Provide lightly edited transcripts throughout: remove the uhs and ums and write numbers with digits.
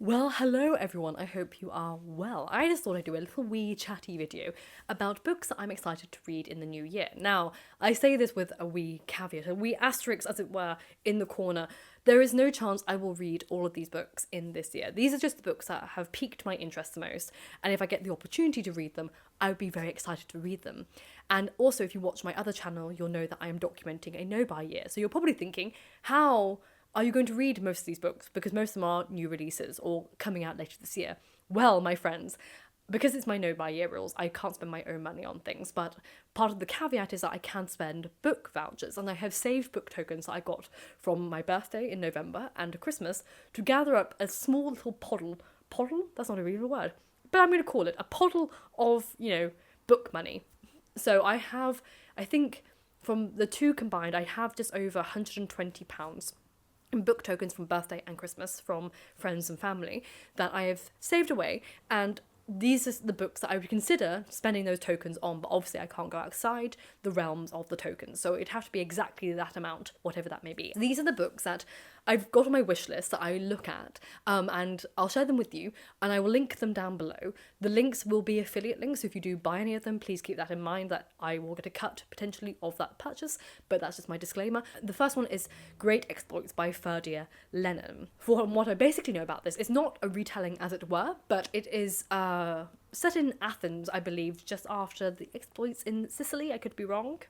Well, hello everyone, I hope you are well. I just thought I'd do a little wee chatty video about books that I'm excited to read in the new year. Now, I say this with a wee caveat, a wee asterisk as it were, in the corner. There is no chance I will read all of these books in this year. These are just the books that have piqued my interest the most, and if I get the opportunity to read them, I would be very excited to read them. And also, if you watch my other channel, you'll know that I am documenting a no-buy year. So you're probably thinking, how are you going to read most of these books? Because most of them are new releases or coming out later this year. Well, my friends, because it's my no-buy year rules, I can't spend my own money on things, but part of the caveat is that I can spend book vouchers, and I have saved book tokens that I got from my birthday in November and Christmas to gather up a small little poddle? That's not a real word, but I'm going to call it a poddle of, book money. So I think from the two combined, I have just over £120 in book tokens from birthday and Christmas from friends and family that I have saved away, and these are the books that I would consider spending those tokens on, but obviously I can't go outside the realms of the tokens, so it'd have to be exactly that amount, whatever that may be. These are the books that I've got on my wish list that I look at, and I'll share them with you, and I will link them down below. The links will be affiliate links, so if you do buy any of them, please keep that in mind that I will get a cut, potentially, of that purchase, but that's just my disclaimer. The first one is Great Exploits by Ferdia Lennon. From what I basically know about this, it's not a retelling as it were, but it is set in Athens, I believe, just after the exploits in Sicily. I could be wrong.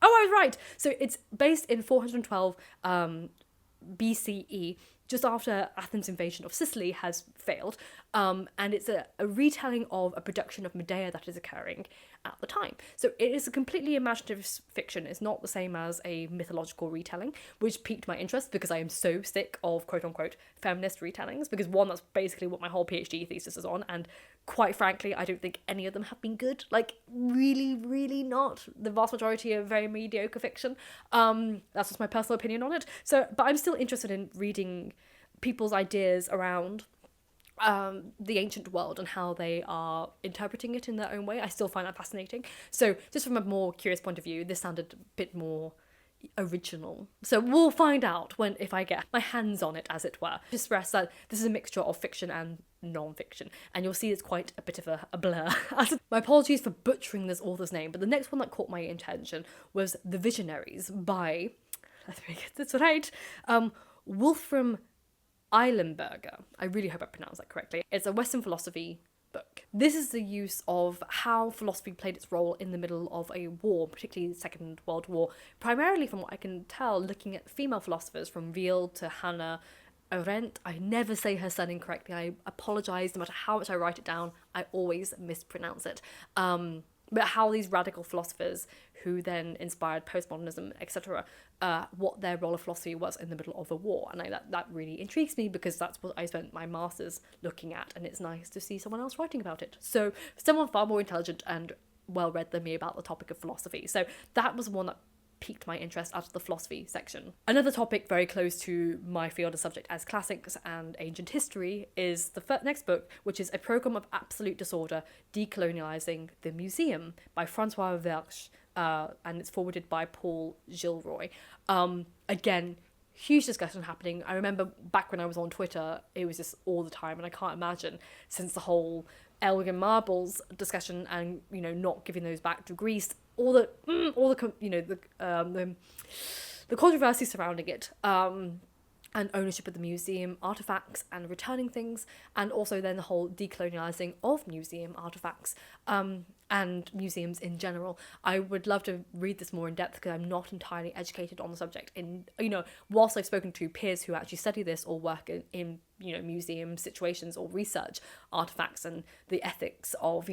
Oh, I was right! So it's based in 412 BCE, just after Athens' invasion of Sicily has failed, and it's a retelling of a production of Medea that is occurring at the time. So it is a completely imaginative fiction. It's not the same as a mythological retelling, which piqued my interest because I am so sick of quote-unquote feminist retellings, because one, that's basically what my whole PhD thesis is on, and quite frankly, I don't think any of them have been good. Like, really, really not. The vast majority are very mediocre fiction. That's just my personal opinion on it. So, but I'm still interested in reading people's ideas around the ancient world and how they are interpreting it in their own way. I still find that fascinating. So just from a more curious point of view, this sounded a bit more original. So we'll find out if I get my hands on it, as it were. Just stress that this is a mixture of fiction and non-fiction, and you'll see it's quite a bit of a blur. My apologies for butchering this author's name, but the next one that caught my attention was The Visionaries by, let me get this right, Wolfram Eilenberger. I really hope I pronounced that correctly. It's a Western philosophy book. This is the use of how philosophy played its role in the middle of a war, particularly the Second World War, primarily from what I can tell, looking at female philosophers from Veal to Hannah Arendt. I never say her surname correctly. I apologise, no matter how much I write it down, I always mispronounce it. But how these radical philosophers who then inspired postmodernism, etc., what their role of philosophy was in the middle of a war. And that really intrigues me, because that's what I spent my master's looking at, and it's nice to see someone else writing about it. So someone far more intelligent and well-read than me about the topic of philosophy. So that was one that piqued my interest out of the philosophy section. Another topic very close to my field of subject as classics and ancient history is the next book, which is A Program of Absolute Disorder, Decolonializing the Museum by Francois Verge, and it's forwarded by Paul Gilroy. Again, huge discussion happening. I remember back when I was on Twitter, it was just all the time, and I can't imagine since the whole Elgin Marbles discussion and, not giving those back to Greece, all the controversy surrounding it, and ownership of the museum artifacts and returning things, and also then the whole decolonializing of museum artifacts, and museums in general. I would love to read this more in depth, because I'm not entirely educated on the subject. Whilst I've spoken to peers who actually study this or work in museum situations or research artifacts and the ethics of,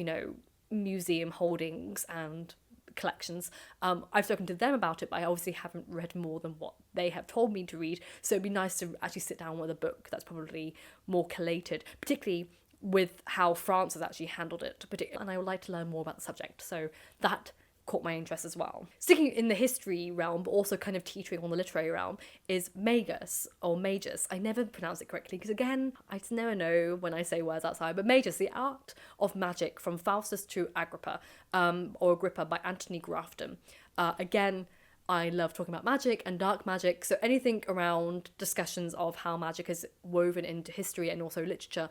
museum holdings and collections, I've spoken to them about it, but I obviously haven't read more than what they have told me to read, so it'd be nice to actually sit down with a book that's probably more collated, particularly with how France has actually handled it, and I would like to learn more about the subject, so that caught my interest as well. Sticking in the history realm, but also kind of teetering on the literary realm, is Magus, or Magus. I never pronounce it correctly, because again, I just never know when I say words outside, but Magus, The Art of Magic, From Faustus to Agrippa, or Agrippa, by Anthony Grafton. Again, I love talking about magic and dark magic, so anything around discussions of how magic is woven into history and also literature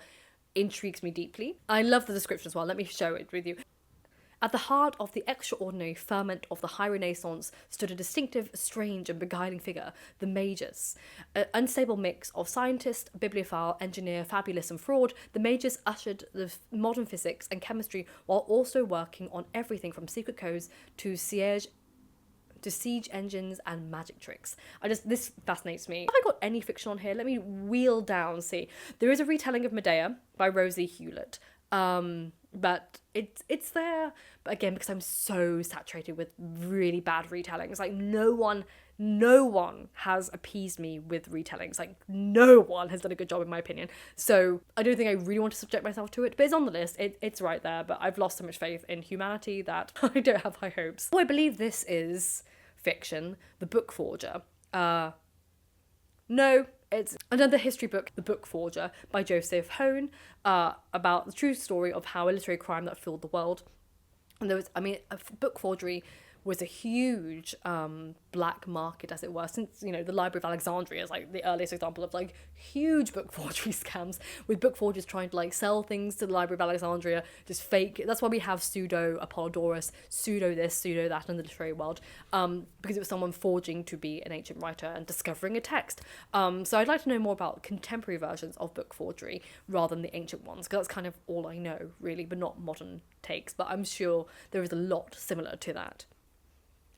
intrigues me deeply. I love the description as well. Let me show it with you. At the heart of the extraordinary ferment of the High Renaissance stood a distinctive, strange and beguiling figure, the Magus. An unstable mix of scientist, bibliophile, engineer, fabulist and fraud, the Magus ushered the modern physics and chemistry while also working on everything from secret codes to siege engines and magic tricks. This fascinates me. Have I got any fiction on here? Let me wheel down, see. There is a retelling of Medea by Rosie Hewlett. But it's there. But again, because I'm so saturated with really bad retellings, like no one has appeased me with retellings. Like no one has done a good job in my opinion. So I don't think I really want to subject myself to it, but it's on the list. It's right there, but I've lost so much faith in humanity that I don't have high hopes. Oh, I believe this is fiction, The Book Forger. No, it's another history book, The Book Forger, by Joseph Hone, about the true story of how a literary crime that filled the world. And there was, book forgery was a huge black market, as it were, since, the Library of Alexandria is like the earliest example of like huge book forgery scams, with book forgers trying to like sell things to the Library of Alexandria, just fake. That's why we have pseudo Apollodorus, pseudo this, pseudo that in the literary world, because it was someone forging to be an ancient writer and discovering a text. So I'd like to know more about contemporary versions of book forgery rather than the ancient ones, because that's kind of all I know really, but not modern takes, but I'm sure there is a lot similar to that.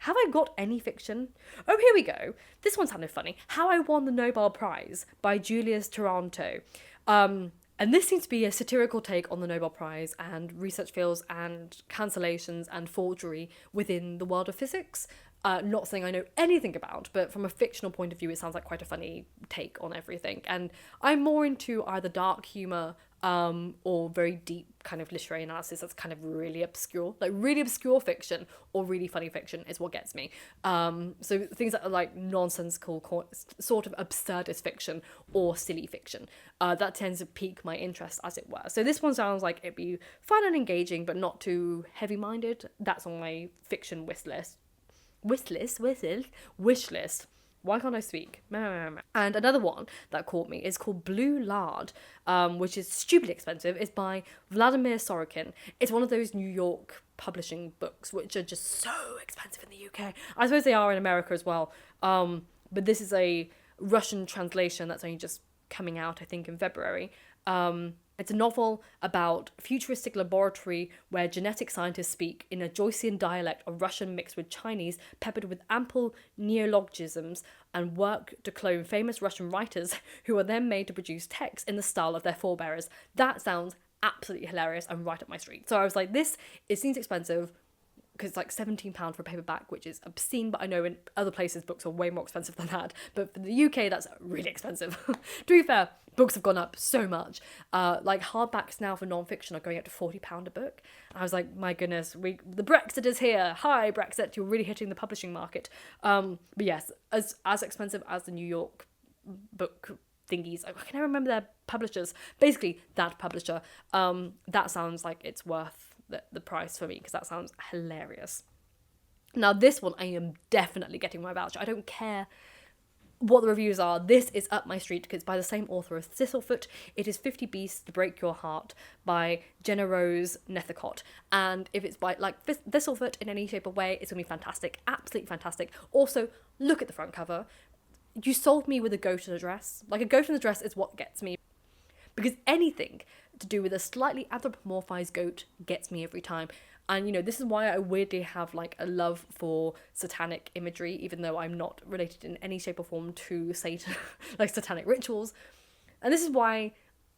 Have I got any fiction? Oh, here we go. This one sounded funny. How I Won the Nobel Prize by Julius Taranto. And this seems to be a satirical take on the Nobel Prize and research fields and cancellations and forgery within the world of physics. Not something I know anything about, but from a fictional point of view, it sounds like quite a funny take on everything. And I'm more into either dark humour or very deep kind of literary analysis that's kind of really obscure. Like really obscure fiction or really funny fiction is what gets me. So things that are like nonsensical, sort of absurdist fiction or silly fiction, that tends to pique my interest, as it were. So this one sounds like it'd be fun and engaging, but not too heavy-minded. That's on my fiction wish list. Why can't I speak? And another one that caught me is called Blue Lard, which is stupidly expensive. It's by Vladimir Sorokin. It's one of those New York publishing books, which are just so expensive in the UK. I suppose they are in America as well. But this is a Russian translation that's only just coming out, I think, in February. It's a novel about a futuristic laboratory where genetic scientists speak in a Joycean dialect of Russian mixed with Chinese, peppered with ample neologisms, and work to clone famous Russian writers who are then made to produce text in the style of their forebearers. That sounds absolutely hilarious and right up my street. So I was like, it seems expensive, because it's like £17 for a paperback, which is obscene, but I know in other places books are way more expensive than that. But for the UK, that's really expensive. To be fair, books have gone up so much. Like hardbacks now for non-fiction are going up to £40 a book. And I was like, my goodness, the Brexit is here. Hi, Brexit, you're really hitting the publishing market. But yes, as expensive as the New York book thingies. I can never remember their publishers. Basically, that publisher. That sounds like it's worth the price for me, because that sounds hilarious. Now this one I am definitely getting my voucher. I don't care what the reviews are. This is up my street because it's by the same author as Thistlefoot. It is 50 Beasts to Break Your Heart by Jenna Rose Nethercott. And if it's by like Thistlefoot in any shape or way, it's gonna be fantastic. Absolutely fantastic. Also, look at the front cover. You sold me with a goat in a dress. Like a goat in a dress is what gets me. Because anything to do with a slightly anthropomorphized goat gets me every time. And, this is why I weirdly have, like, a love for satanic imagery, even though I'm not related in any shape or form to Satan, like, satanic rituals. And this is why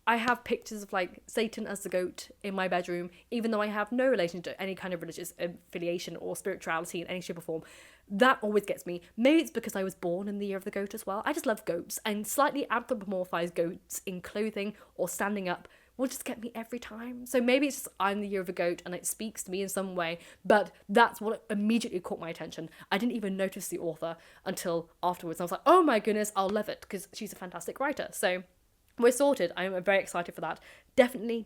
I have pictures of, like, Satan as the goat in my bedroom, even though I have no relation to any kind of religious affiliation or spirituality in any shape or form. That always gets me. Maybe it's because I was born in the year of the goat as well. I just love goats, and slightly anthropomorphized goats in clothing or standing up will just get me every time. So maybe it's just I'm the year of a goat and it speaks to me in some way, but that's what immediately caught my attention. I didn't even notice the author until afterwards. I was like, oh my goodness, I'll love it, because she's a fantastic writer. So we're sorted. I'm very excited for that. Definitely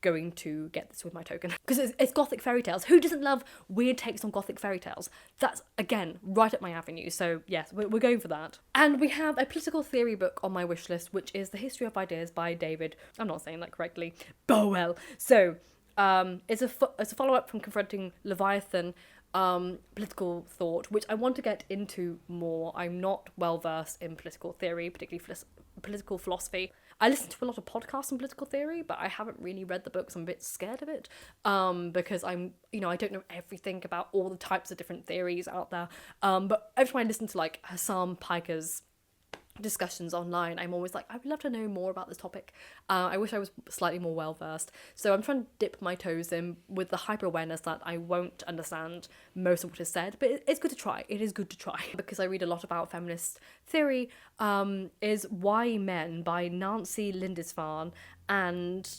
going to get this with my token. Because it's Gothic fairy tales. Who doesn't love weird takes on Gothic fairy tales? That's, again, right up my avenue. So yes, we're going for that. And we have a political theory book on my wish list, which is The History of Ideas by David, I'm not saying that correctly, Bowell. So it's a follow-up from Confronting Leviathan, political thought, which I want to get into more. I'm not well versed in political theory, particularly political philosophy. I listen to a lot of podcasts on political theory, but I haven't really read the books. I'm a bit scared of it, because I don't know everything about all the types of different theories out there. But every time I listen to like Hassam Piker's discussions online, I'm always like, I would love to know more about this topic. I wish I was slightly more well versed. So I'm trying to dip my toes in with the hyper awareness that I won't understand most of what is said, but it's good to try. It is good to try. Because I read a lot about feminist theory, is Why Men by Nancy Lindisfarne and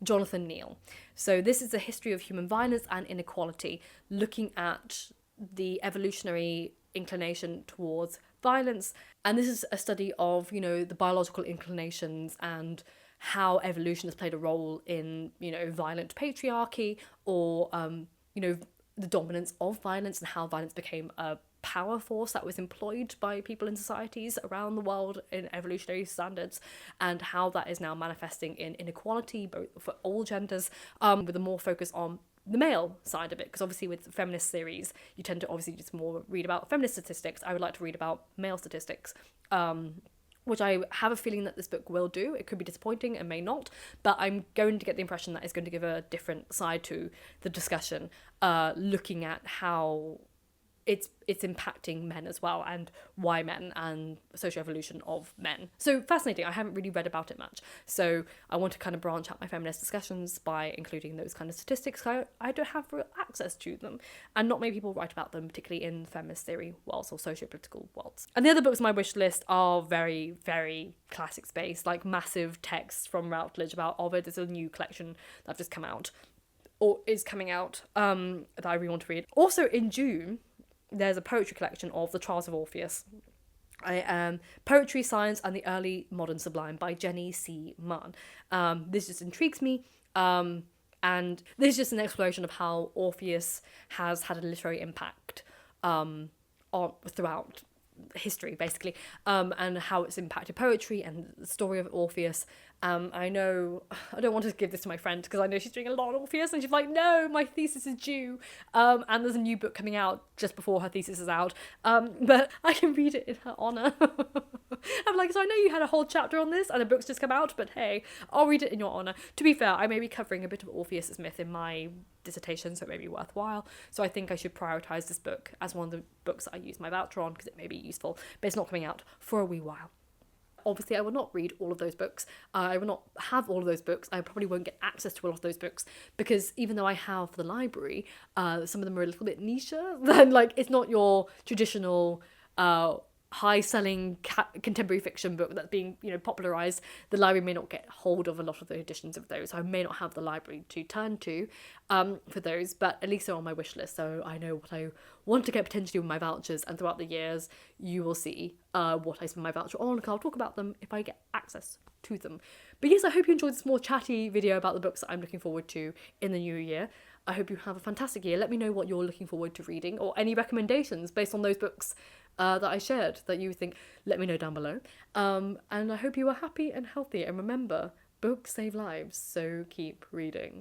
Jonathan Neal. So this is a history of human violence and inequality, looking at the evolutionary inclination towards violence. And this is a study of, the biological inclinations and how evolution has played a role in, violent patriarchy, or, the dominance of violence, and how violence became a power force that was employed by people in societies around the world in evolutionary standards, and how that is now manifesting in inequality both for all genders, with a more focus on the male side of it, because obviously with feminist theories you tend to obviously just more read about feminist statistics. I would like to read about male statistics, which I have a feeling that this book will do. It could be disappointing and may not, but I'm going to get the impression that it's going to give a different side to the discussion, looking at how it's impacting men as well, and why men, and socio-evolution of men. So fascinating. I haven't really read about it much, so I want to kind of branch out my feminist discussions by including those kind of statistics. I don't have real access to them, and not many people write about them, particularly in feminist theory worlds or socio-political worlds. And the other books on my wish list are very, very classics based, like massive texts from Routledge about Ovid. There's a new collection that's just come out, or is coming out, that I really want to read. Also in June, there's a poetry collection of The Trials of Orpheus. Poetry, Science and the Early Modern Sublime by Jenny C. Mann. This just intrigues me, and this is just an exploration of how Orpheus has had a literary impact throughout history, basically, and how it's impacted poetry and the story of Orpheus. I know I don't want to give this to my friend because I know she's doing a lot on Orpheus, and she's like, no, my thesis is due, and there's a new book coming out just before her thesis is out, but I can read it in her honour. I'm like, so I know you had a whole chapter on this and the book's just come out, but hey, I'll read it in your honour. To be fair, I may be covering a bit of Orpheus's myth in my dissertation, so it may be worthwhile, so I think I should prioritise this book as one of the books that I use my voucher on, because it may be useful, but it's not coming out for a wee while. Obviously, I will not read all of those books. I will not have all of those books. I probably won't get access to a lot of those books, because even though I have the library, some of them are a little bit niche. Then, like, it's not your traditional high-selling contemporary fiction book that's being, popularised. The library may not get hold of a lot of the editions of those. So I may not have the library to turn to for those, but at least they're on my wish list, so I know what I want to get potentially with my vouchers, and throughout the years you will see what I spend my voucher on, because I'll talk about them if I get access to them. But yes, I hope you enjoyed this more chatty video about the books that I'm looking forward to in the new year. I hope you have a fantastic year. Let me know what you're looking forward to reading, or any recommendations based on those books that I shared that you think. Let me know down below. And I hope you are happy and healthy, and remember, books save lives, so keep reading.